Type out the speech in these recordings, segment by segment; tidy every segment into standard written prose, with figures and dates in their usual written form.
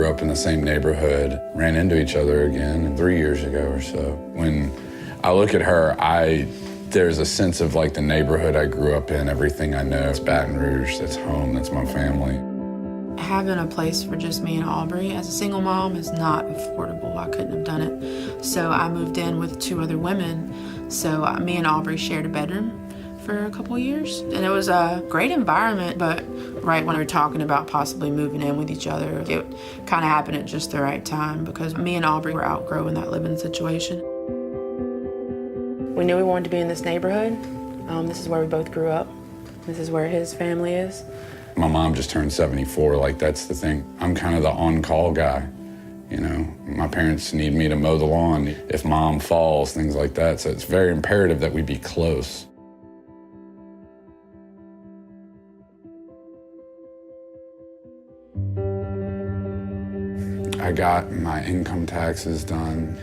grew up in the same neighborhood, ran into each other again 3 years ago or so. When I look at her, there's a sense of like the neighborhood I grew up in, everything I know. It's Baton Rouge, that's home, that's my family. Having a place for just me and Aubrey as a single mom is not affordable. I couldn't have done it. So I moved in with 2 other women. So me and Aubrey shared a bedroom for a couple years. And it was a great environment, but right when we were talking about possibly moving in with each other, it kind of happened at just the right time because me and Aubrey were outgrowing that living situation. We knew we wanted to be in this neighborhood. This is where we both grew up. This is where his family is. My mom just turned 74, like that's the thing. I'm kind of the on-call guy, you know. My parents need me to mow the lawn if mom falls, things like that. So it's very imperative that we be close. I got my income taxes done.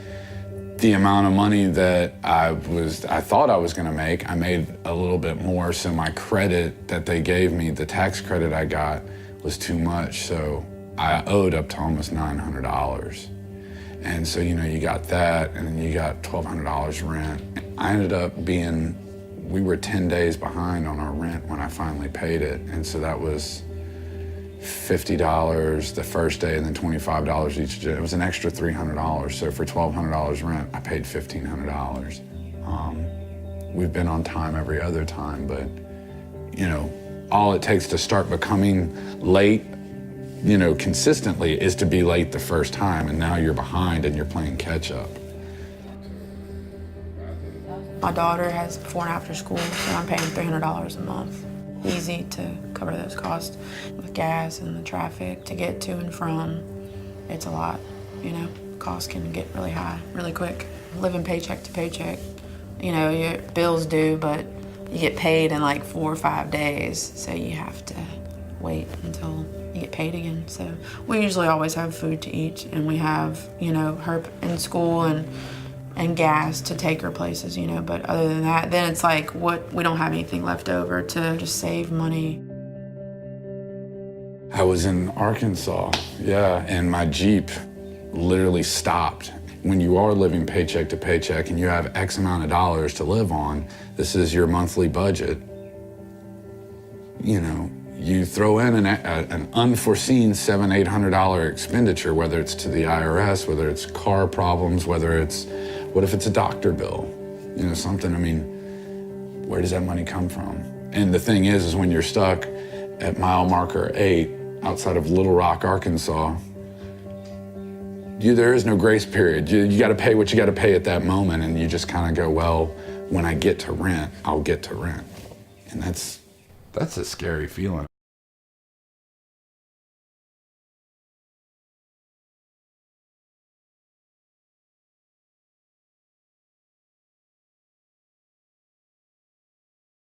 The amount of money that I thought I was gonna make, I made a little bit more, so my credit that they gave me, the tax credit I got, was too much, so I owed up to almost $900. And so, you know, you got that, and then you got $1,200 rent. I ended up we were 10 days behind on our rent when I finally paid it, and so that was $50 the first day and then $25 each day. It was an extra $300. So for $1,200 rent, I paid $1,500. We've been on time every other time, but you know, all it takes to start becoming late, you know, consistently is to be late the first time, and now you're behind and you're playing catch up. My daughter has before and after school, so I'm paying $300 a month. Easy to cover those costs with gas and the traffic to get to and from. It's a lot, you know. Costs can get really high really quick. Living paycheck to paycheck, you know, your bills due, but you get paid in like 4 or 5 days, so you have to wait until you get paid again. So we usually always have food to eat, and we have, you know, her in school and gas to take her places, you know, but other than that, then it's like we don't have anything left over to just save money. I was in Arkansas, yeah, and my Jeep literally stopped. When you are living paycheck to paycheck and you have X amount of dollars to live on, this is your monthly budget, you know, you throw in an unforeseen $700, $800 expenditure, whether it's to the IRS, whether it's car problems, whether it's, what if it's a doctor bill? You know, something, I mean, where does that money come from? And the thing is when you're stuck at mile marker 8 outside of Little Rock, Arkansas, there is no grace period. You gotta pay what you gotta pay at that moment, and you just kind of go, well, when I get to rent, I'll get to rent. And that's a scary feeling.